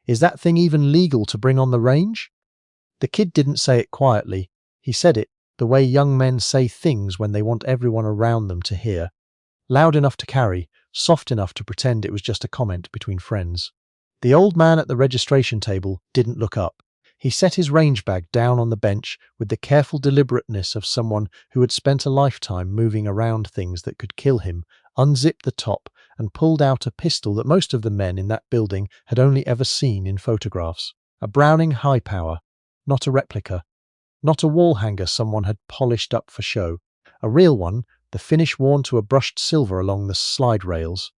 Is that thing even legal to bring on the range? The kid didn't say it quietly. He said it the way young men say things when they want everyone around them to hear. Loud enough to carry, soft enough to pretend it was just a comment between friends. The old man at the registration table didn't look up. He set his range bag down on the bench with the careful deliberateness of someone who had spent a lifetime moving around things that could kill him, unzipped the top, and pulled out a pistol that most of the men in that building had only ever seen in photographs. A Browning high power, not a replica. Not a wall hanger someone had polished up for show. A real one, the finish worn to a brushed silver along the slide rails.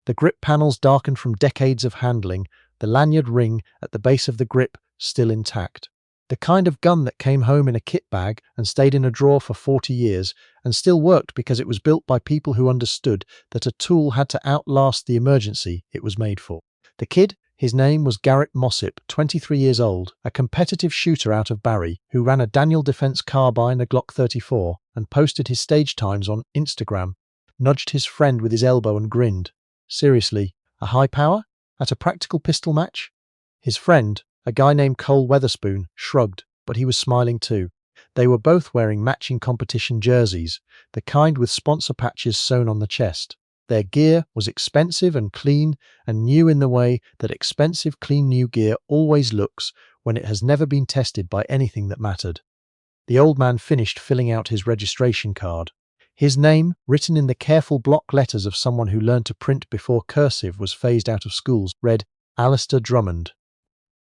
The grip panels darkened from decades of handling, the lanyard ring at the base of the grip still intact. The kind of gun that came home in a kit bag and stayed in a drawer for 40 years and still worked because it was built by people who understood that a tool had to outlast the emergency it was made for. The kid, his name was Garrett Mossip, 23 years old, a competitive shooter out of Barry, who ran a Daniel Defense carbine, a Glock 34, and posted his stage times on Instagram, nudged his friend with his elbow and grinned. Seriously, a high power? At a practical pistol match? His friend, a guy named Cole Weatherspoon, shrugged, but he was smiling too. They were both wearing matching competition jerseys, the kind with sponsor patches sewn on the chest. Their gear was expensive and clean and new in the way that expensive, clean new gear always looks when it has never been tested by anything that mattered. The old man finished filling out his registration card. His name, written in the careful block letters of someone who learned to print before cursive was phased out of schools, read Alistair Drummond.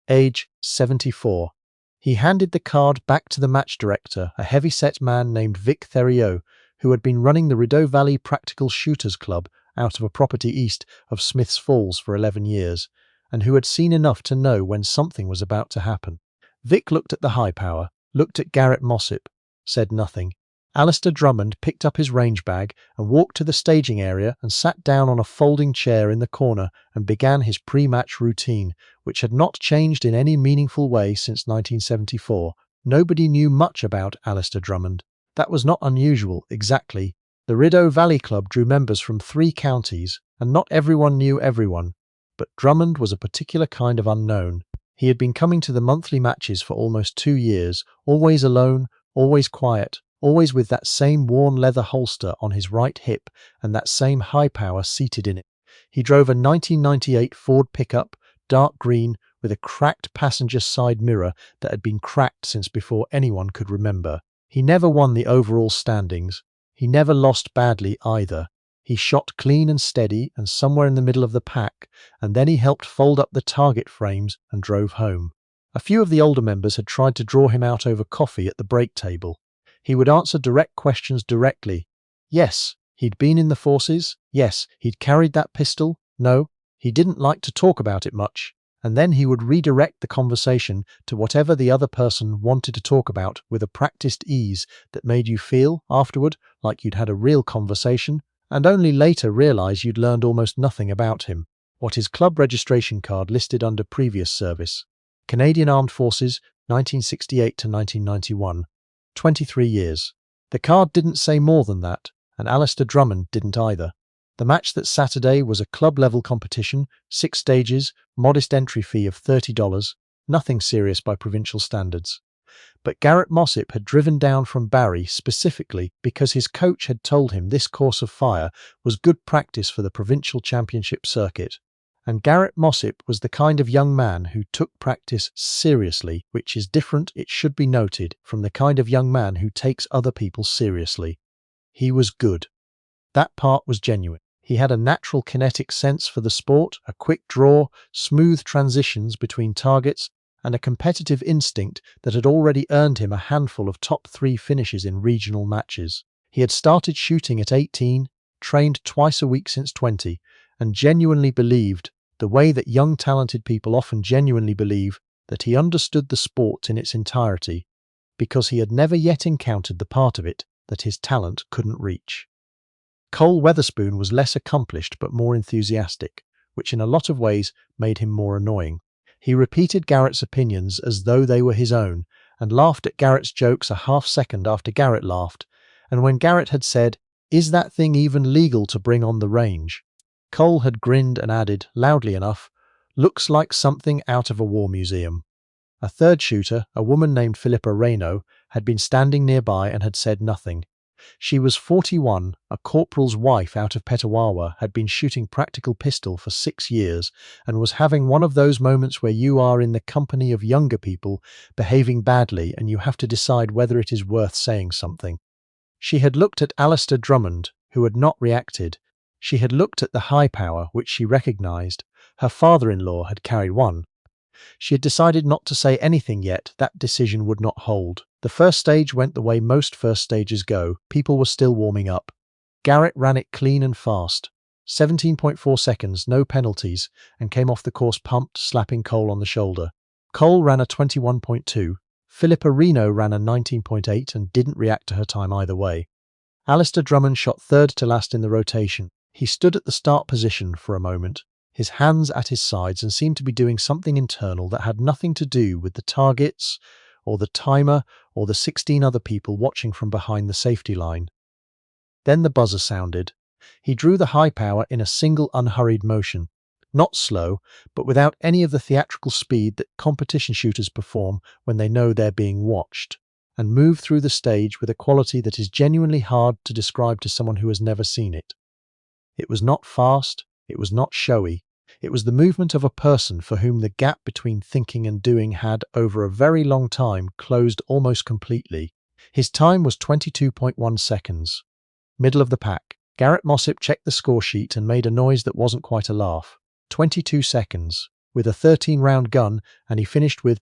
Age 74. He handed the card back to the match director, a heavy-set man named Vic Theriot, who had been running the Rideau Valley Practical Shooters Club out of a property east of Smiths Falls for 11 years, and who had seen enough to know when something was about to happen. Vic looked at the high power, looked at Garrett Mossip, said nothing. Alistair Drummond picked up his range bag and walked to the staging area and sat down on a folding chair in the corner and began his pre-match routine, which had not changed in any meaningful way since 1974. Nobody knew much about Alistair Drummond. That was not unusual, exactly. The Rideau Valley Club drew members from 3 counties, and not everyone knew everyone. But Drummond was a particular kind of unknown. He had been coming to the monthly matches for almost 2 years, always alone, always quiet, always with that same worn leather holster on his right hip and that same high power seated in it. He drove a 1998 Ford pickup, dark green, with a cracked passenger side mirror that had been cracked since before anyone could remember. He never won the overall standings. He never lost badly either. He shot clean and steady and somewhere in the middle of the pack, and then he helped fold up the target frames and drove home. A few of the older members had tried to draw him out over coffee at the break table. He would answer direct questions directly. Yes, he'd been in the forces. Yes, he'd carried that pistol. No, he didn't like to talk about it much. And then he would redirect the conversation to whatever the other person wanted to talk about with a practiced ease that made you feel, afterward, like you'd had a real conversation, and only later realize you'd learned almost nothing about him. What his club registration card listed under previous service. Canadian Armed Forces, 1968 to 1991. 23 years. The card didn't say more than that, and Alistair Drummond didn't either. The match that Saturday was a club-level competition, 6 stages, modest entry fee of $30, nothing serious by provincial standards. But Garrett Mossip had driven down from Barry specifically because his coach had told him this course of fire was good practice for the provincial championship circuit. And Garrett Mossip was the kind of young man who took practice seriously, which is different, it should be noted, from the kind of young man who takes other people seriously. He was good. That part was genuine. He had a natural kinetic sense for the sport, a quick draw, smooth transitions between targets, and a competitive instinct that had already earned him a handful of top 3 finishes in regional matches. He had started shooting at 18, trained twice a week since 20, and genuinely believed, the way that young talented people often genuinely believe, that he understood the sport in its entirety, because he had never yet encountered the part of it that his talent couldn't reach. Cole Weatherspoon was less accomplished but more enthusiastic, which in a lot of ways made him more annoying. He repeated Garrett's opinions as though they were his own, and laughed at Garrett's jokes a half second after Garrett laughed, and when Garrett had said, "Is that thing even legal to bring on the range?" Cole had grinned and added, loudly enough, Looks like something out of a war museum. A third shooter, a woman named Philippa Reynaud, had been standing nearby and had said nothing. She was 41, a corporal's wife out of Petawawa, had been shooting practical pistol for 6 years, and was having one of those moments where you are in the company of younger people behaving badly and you have to decide whether it is worth saying something. She had looked at Alistair Drummond, who had not reacted. She had looked at the high power, which she recognised. Her father-in-law had carried one. She had decided not to say anything yet. That decision would not hold. The first stage went the way most first stages go. People were still warming up. Garrett ran it clean and fast. 17.4 seconds, no penalties, and came off the course pumped, slapping Cole on the shoulder. Cole ran a 21.2. Philippa Reynaud ran a 19.8 and didn't react to her time either way. Alistair Drummond shot third to last in the rotation. He stood at the start position for a moment, his hands at his sides, and seemed to be doing something internal that had nothing to do with the targets or the timer or the 16 other people watching from behind the safety line. Then the buzzer sounded. He drew the high power in a single unhurried motion, not slow, but without any of the theatrical speed that competition shooters perform when they know they're being watched, and moved through the stage with a quality that is genuinely hard to describe to someone who has never seen it. It was not fast, it was not showy, it was the movement of a person for whom the gap between thinking and doing had, over a very long time, closed almost completely. His time was 22.1 seconds. Middle of the pack. Garrett Mossip checked the score sheet and made a noise that wasn't quite a laugh. 22 seconds. With a 13-round gun, and he finished with,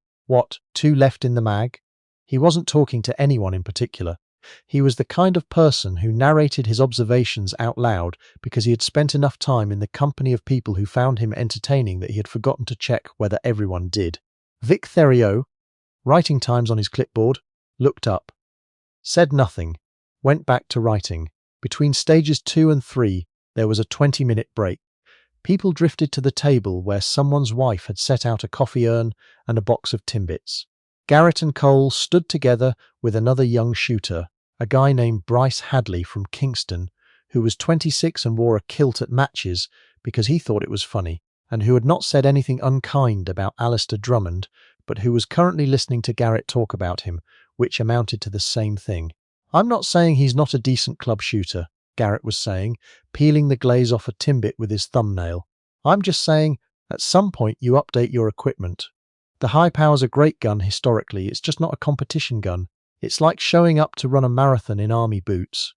2 left in the mag? He wasn't talking to anyone in particular. He was the kind of person who narrated his observations out loud because he had spent enough time in the company of people who found him entertaining that he had forgotten to check whether everyone did. Vic Theriot, writing times on his clipboard, looked up, said nothing, went back to writing. Between stages 2 and 3, there was a 20-minute break. People drifted to the table where someone's wife had set out a coffee urn and a box of Timbits. Garrett and Cole stood together with another young shooter, a guy named Bryce Hadley from Kingston, who was 26 and wore a kilt at matches because he thought it was funny, and who had not said anything unkind about Alistair Drummond, but who was currently listening to Garrett talk about him, which amounted to the same thing. "I'm not saying he's not a decent club shooter," Garrett was saying, peeling the glaze off a Timbit with his thumbnail. "I'm just saying, at some point you update your equipment. The high power's a great gun historically, it's just not a competition gun. It's like showing up to run a marathon in army boots.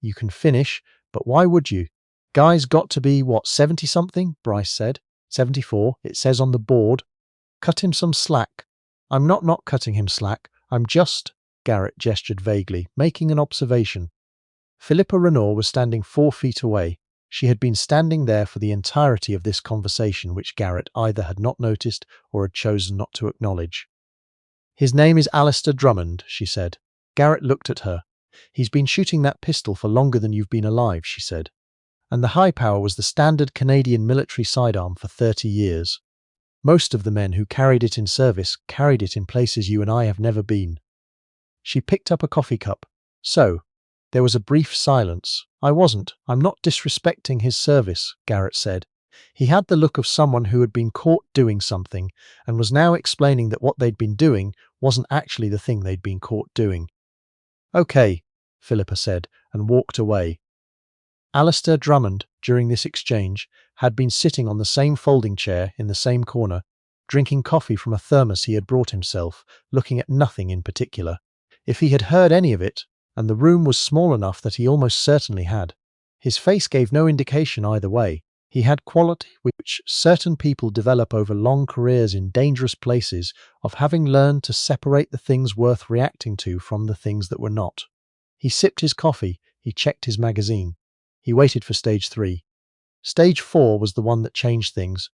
You can finish, but why would you? Guy's got to be, 70-something, Bryce said. 74, it says on the board. Cut him some slack." "I'm not cutting him slack, I'm just," Garrett gestured vaguely, making an observation. Philippa Reynaud was standing 4 feet away. She had been standing there for the entirety of this conversation, which Garrett either had not noticed or had chosen not to acknowledge. "His name is Alistair Drummond," she said. Garrett looked at her. "He's been shooting that pistol for longer than you've been alive," she said. "And the high power was the standard Canadian military sidearm for 30 years. Most of the men who carried it in service carried it in places you and I have never been." She picked up a coffee cup. "So, there was a brief silence. I'm not disrespecting his service," Garrett said. He had the look of someone who had been caught doing something and was now explaining that what they'd been doing wasn't actually the thing they'd been caught doing. "Okay," Philippa said, and walked away. Alistair Drummond, during this exchange, had been sitting on the same folding chair in the same corner, drinking coffee from a thermos he had brought himself, looking at nothing in particular. If he had heard any of it, and the room was small enough that he almost certainly had. His face gave no indication either way. He had quality which certain people develop over long careers in dangerous places of having learned to separate the things worth reacting to from the things that were not. He sipped his coffee, he checked his magazine. He waited for stage 3. Stage 4 was the one that changed things.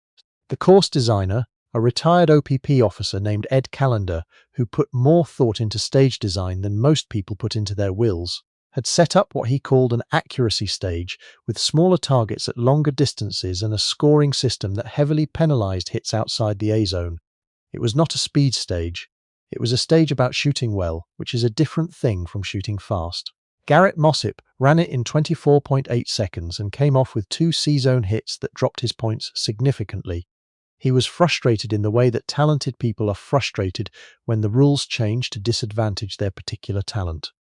The course designer, a retired OPP officer named Ed Callender, who put more thought into stage design than most people put into their wills, had set up what he called an accuracy stage with smaller targets at longer distances and a scoring system that heavily penalized hits outside the A-zone. It was not a speed stage. It was a stage about shooting well, which is a different thing from shooting fast. Garrett Mossip ran it in 24.8 seconds and came off with 2 C-zone hits that dropped his points significantly. He was frustrated in the way that talented people are frustrated when the rules change to disadvantage their particular talent.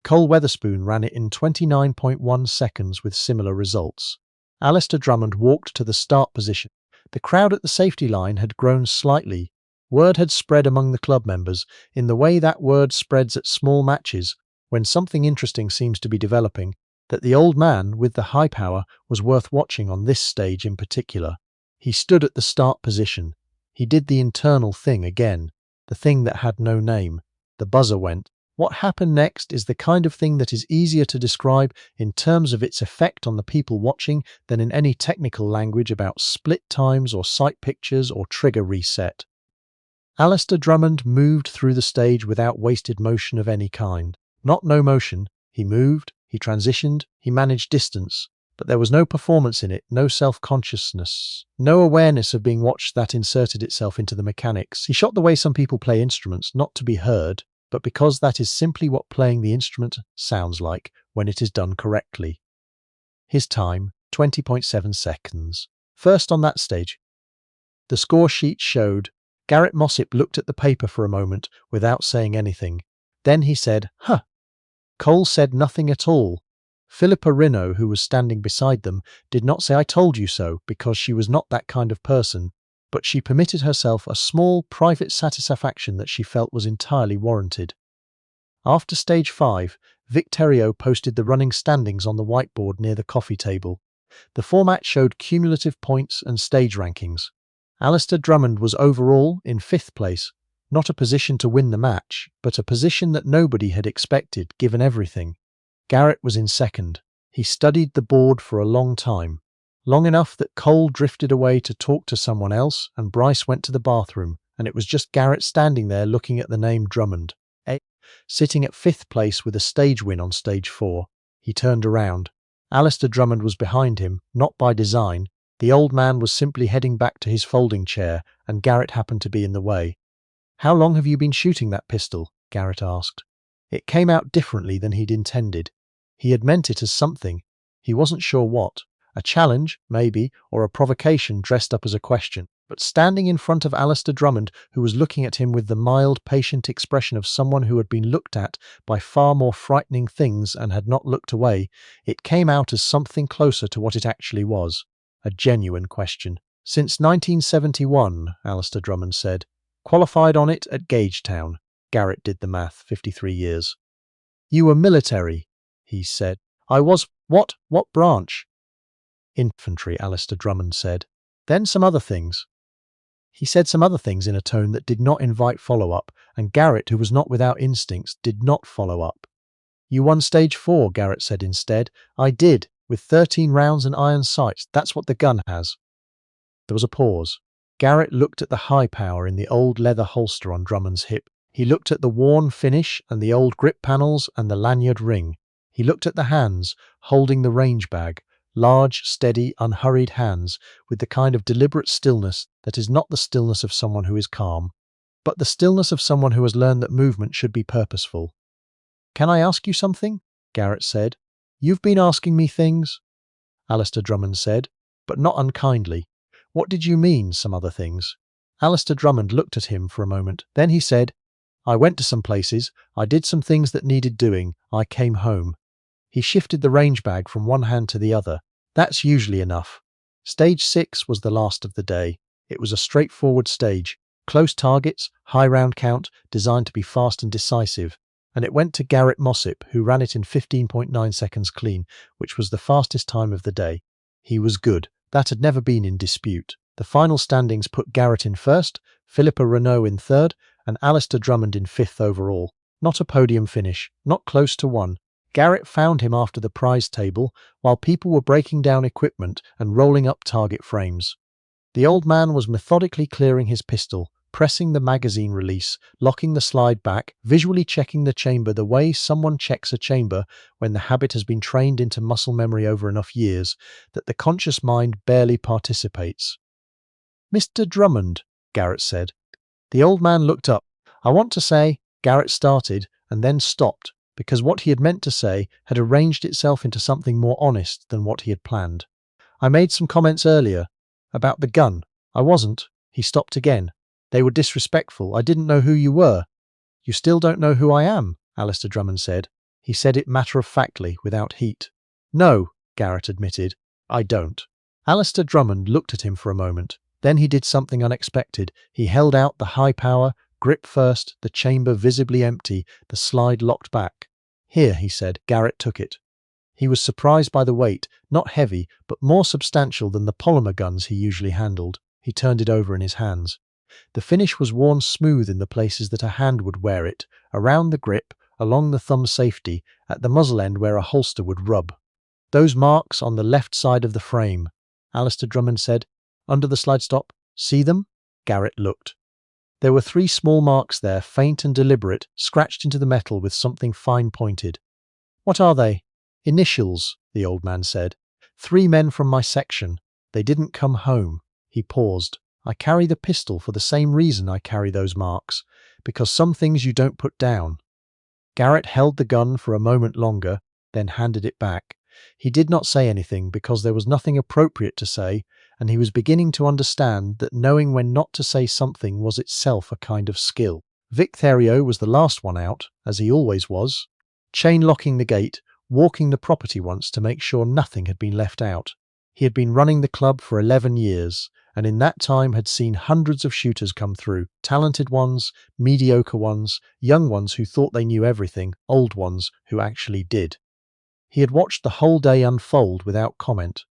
Cole Weatherspoon ran it in 29.1 seconds with similar results. Alistair Drummond walked to the start position. The crowd at the safety line had grown slightly. Word had spread among the club members, in the way that word spreads at small matches, when something interesting seems to be developing, that the old man with the high power was worth watching on this stage in particular. He stood at the start position. He did the internal thing again, the thing that had no name. The buzzer went. What happened next is the kind of thing that is easier to describe in terms of its effect on the people watching than in any technical language about split times or sight pictures or trigger reset. Alistair Drummond moved through the stage without wasted motion of any kind. Not no motion. He moved, he transitioned, he managed distance. But there was no performance in it, no self-consciousness, no awareness of being watched that inserted itself into the mechanics. He shot the way some people play instruments, not to be heard, but because that is simply what playing the instrument sounds like when it is done correctly. His time, 20.7 seconds. First on that stage. The score sheet showed. Garrett Mossip looked at the paper for a moment without saying anything. Then he said, "Huh." Cole said nothing at all. Philippa Rideau, who was standing beside them, did not say "I told you so" because she was not that kind of person, but she permitted herself a small, private satisfaction that she felt was entirely warranted. After stage 5, Vic Theriault posted the running standings on the whiteboard near the coffee table. The format showed cumulative points and stage rankings. Alistair Drummond was overall in 5th place, not a position to win the match, but a position that nobody had expected given everything. Garrett was in 2nd. He studied the board for a long time. Long enough that Cole drifted away to talk to someone else and Bryce went to the bathroom, and it was just Garrett standing there looking at the name Drummond, sitting at 5th place with a stage win on stage 4. He turned around. Alistair Drummond was behind him, not by design. The old man was simply heading back to his folding chair, and Garrett happened to be in the way. "How long have you been shooting that pistol?" Garrett asked. It came out differently than he'd intended. He had meant it as something. He wasn't sure what. A challenge, maybe, or a provocation dressed up as a question. But standing in front of Alistair Drummond, who was looking at him with the mild, patient expression of someone who had been looked at by far more frightening things and had not looked away, it came out as something closer to what it actually was. A genuine question. "Since 1971, Alistair Drummond said. "Qualified on it at Gagetown." Garrett did the math, 53 years. "You were military," he said. "I was." "What? What branch?" "Infantry," Alistair Drummond said. "Then some other things." He said some other things in a tone that did not invite follow-up, and Garrett, who was not without instincts, did not follow up. "You won stage 4, Garrett said instead. "I did, with 13 rounds and iron sights. That's what the gun has." There was a pause. Garrett looked at the high power in the old leather holster on Drummond's hip. He looked at the worn finish and the old grip panels and the lanyard ring. He looked at the hands, holding the range bag. Large, steady, unhurried hands, with the kind of deliberate stillness that is not the stillness of someone who is calm, but the stillness of someone who has learned that movement should be purposeful. "Can I ask you something?" Garrett said. "You've been asking me things," Alistair Drummond said, but not unkindly. "What did you mean, some other things?" Alistair Drummond looked at him for a moment. Then he said, "I went to some places. I did some things that needed doing. I came home." He shifted the range bag from one hand to the other. "That's usually enough." Stage 6 was the last of the day. It was a straightforward stage. Close targets, high round count, designed to be fast and decisive. And it went to Garrett Mossip, who ran it in 15.9 seconds clean, which was the fastest time of the day. He was good. That had never been in dispute. The final standings put Garrett in 1st, Philippa Rideau in 3rd, and Alistair Drummond in 5th overall. Not a podium finish, not close to one. Garrett found him after the prize table, while people were breaking down equipment and rolling up target frames. The old man was methodically clearing his pistol, pressing the magazine release, locking the slide back, visually checking the chamber the way someone checks a chamber when the habit has been trained into muscle memory over enough years that the conscious mind barely participates. "Mr. Drummond," Garrett said. The old man looked up. "I want to say," Garrett started, and then stopped, because what he had meant to say had arranged itself into something more honest than what he had planned. "I made some comments earlier about the gun. I wasn't. He stopped again. They were disrespectful. I didn't know who you were. You still don't know who I am, Alistair Drummond said. He said it matter-of-factly, without heat. No, Garrett admitted. I don't. Alistair Drummond looked at him for a moment. Then he did something unexpected. He held out the high power, grip first, the chamber visibly empty, the slide locked back. Here, he said. Garrett took it. He was surprised by the weight, not heavy, but more substantial than the polymer guns he usually handled. He turned it over in his hands. The finish was worn smooth in the places that a hand would wear it, around the grip, along the thumb safety, at the muzzle end where a holster would rub. Those marks on the left side of the frame, Alistair Drummond said. Under the slide stop. See them? Garrett looked. There were 3 small marks there, faint and deliberate, scratched into the metal with something fine-pointed. What are they? Initials, the old man said. 3 men from my section. They didn't come home. He paused. I carry the pistol for the same reason I carry those marks, because some things you don't put down. Garrett held the gun for a moment longer, then handed it back. He did not say anything because there was nothing appropriate to say, and he was beginning to understand that knowing when not to say something was itself a kind of skill. Vic Theriot was the last one out, as he always was, chain-locking the gate, walking the property once to make sure nothing had been left out. He had been running the club for 11 years, and in that time had seen hundreds of shooters come through, talented ones, mediocre ones, young ones who thought they knew everything, old ones who actually did. He had watched the whole day unfold without comment.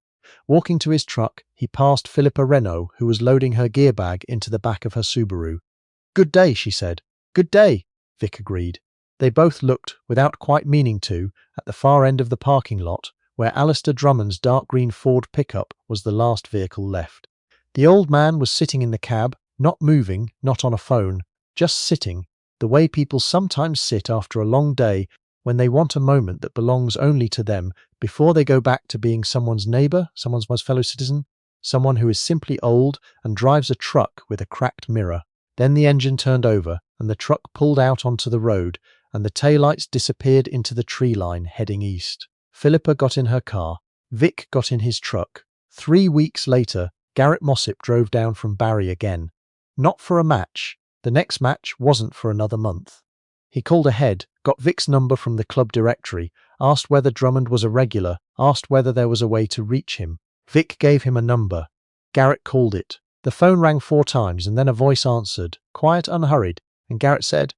Walking to his truck, he passed Philippa Renault, who was loading her gear bag into the back of her Subaru. "Good day," she said. "Good day," Vic agreed. They both looked, without quite meaning to, at the far end of the parking lot, where Alistair Drummond's dark green Ford pickup was the last vehicle left. The old man was sitting in the cab, not moving, not on a phone, just sitting, the way people sometimes sit after a long day when they want a moment that belongs only to them before they go back to being someone's neighbour, someone's fellow citizen, someone who is simply old and drives a truck with a cracked mirror. Then the engine turned over and the truck pulled out onto the road and the taillights disappeared into the tree line heading east. Philippa got in her car. Vic got in his truck. 3 weeks later, Garrett Mossop drove down from Barry again. Not for a match. The next match wasn't for another month. He called ahead, got Vic's number from the club directory, asked whether Drummond was a regular, asked whether there was a way to reach him. Vic gave him a number. Garrett called it. The phone rang 4 times and then a voice answered, quiet, unhurried, and Garrett said,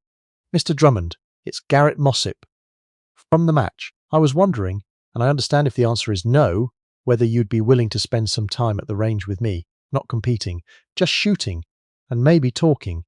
"Mr. Drummond, it's Garrett Mossop. From the match. I was wondering, and I understand if the answer is no, whether you'd be willing to spend some time at the range with me, not competing, just shooting, and maybe talking."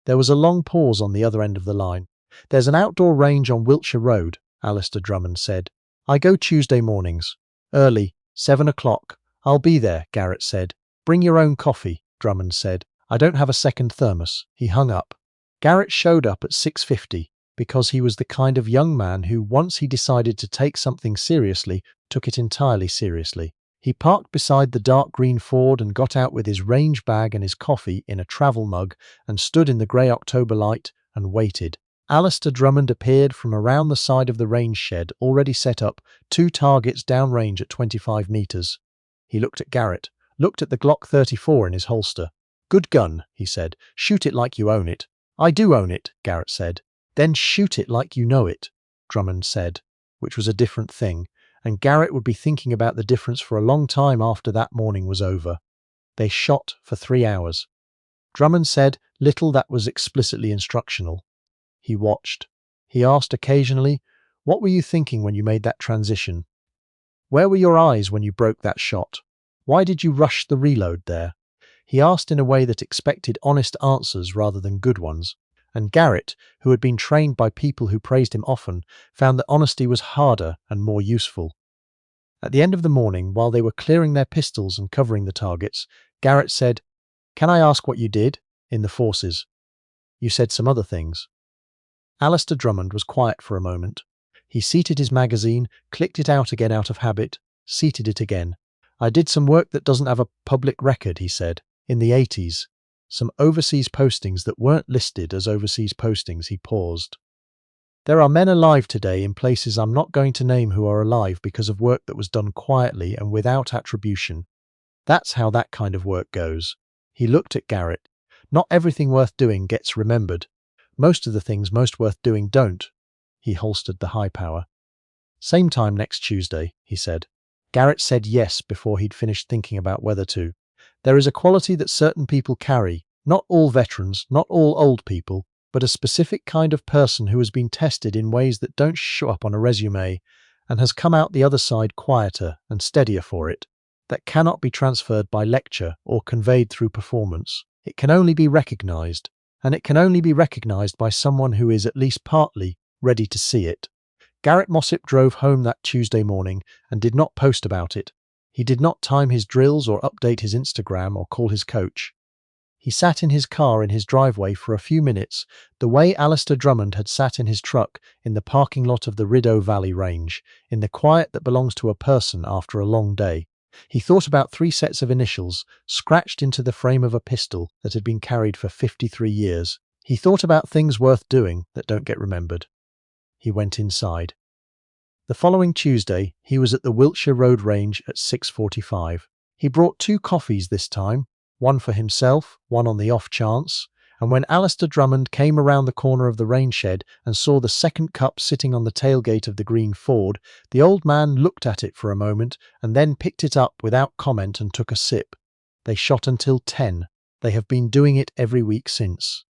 There was a long pause on the other end of the line. "There's an outdoor range on Wiltshire Road," Alistair Drummond said. "I go Tuesday mornings. Early, 7 o'clock. I'll be there," Garrett said. "Bring your own coffee," Drummond said. "I don't have a second thermos." He hung up. Garrett showed up at 6:50 because he was the kind of young man who, once he decided to take something seriously, took it entirely seriously. He parked beside the dark green Ford and got out with his range bag and his coffee in a travel mug and stood in the grey October light and waited. Alistair Drummond appeared from around the side of the range shed, already set up, 2 targets downrange at 25 meters. He looked at Garrett, looked at the Glock 34 in his holster. "Good gun," he said. "Shoot it like you own it." "I do own it," Garrett said. "Then shoot it like you know it," Drummond said, which was a different thing, and Garrett would be thinking about the difference for a long time after that morning was over. They shot for 3 hours. Drummond said little that was explicitly instructional. He watched. He asked occasionally, "What were you thinking when you made that transition? Where were your eyes when you broke that shot? Why did you rush the reload there?" He asked in a way that expected honest answers rather than good ones, and Garrett, who had been trained by people who praised him often, found that honesty was harder and more useful. At the end of the morning, while they were clearing their pistols and covering the targets, Garrett said, "Can I ask what you did in the forces? You said some other things." Alistair Drummond was quiet for a moment. He seated his magazine, clicked it out again out of habit, seated it again. "I did some work that doesn't have a public record," he said, "in the 80s. Some overseas postings that weren't listed as overseas postings." He paused. "There are men alive today in places I'm not going to name who are alive because of work that was done quietly and without attribution. That's how that kind of work goes." He looked at Garrett. Not everything worth doing gets remembered. Most of the things most worth doing don't. He holstered the high power. Same time next Tuesday, he said. Garrett said yes before he'd finished thinking about whether to. There is a quality that certain people carry, not all veterans, not all old people, but a specific kind of person who has been tested in ways that don't show up on a resume and has come out the other side quieter and steadier for it, that cannot be transferred by lecture or conveyed through performance. It can only be recognized, and it can only be recognized by someone who is at least partly ready to see it. Garrett Mossip drove home that Tuesday morning and did not post about it. He did not time his drills or update his Instagram or call his coach. He sat in his car in his driveway for a few minutes, the way Alistair Drummond had sat in his truck in the parking lot of the Rideau Valley range, in the quiet that belongs to a person after a long day. He thought about 3 sets of initials, scratched into the frame of a pistol that had been carried for 53 years. He thought about things worth doing that don't get remembered. He went inside. The following Tuesday, he was at the Wiltshire Road Range at 6:45. He brought 2 coffees this time, one for himself, one on the off chance, and when Alistair Drummond came around the corner of the rain shed and saw the second cup sitting on the tailgate of the green Ford, the old man looked at it for a moment and then picked it up without comment and took a sip. They shot until 10. They have been doing it every week since.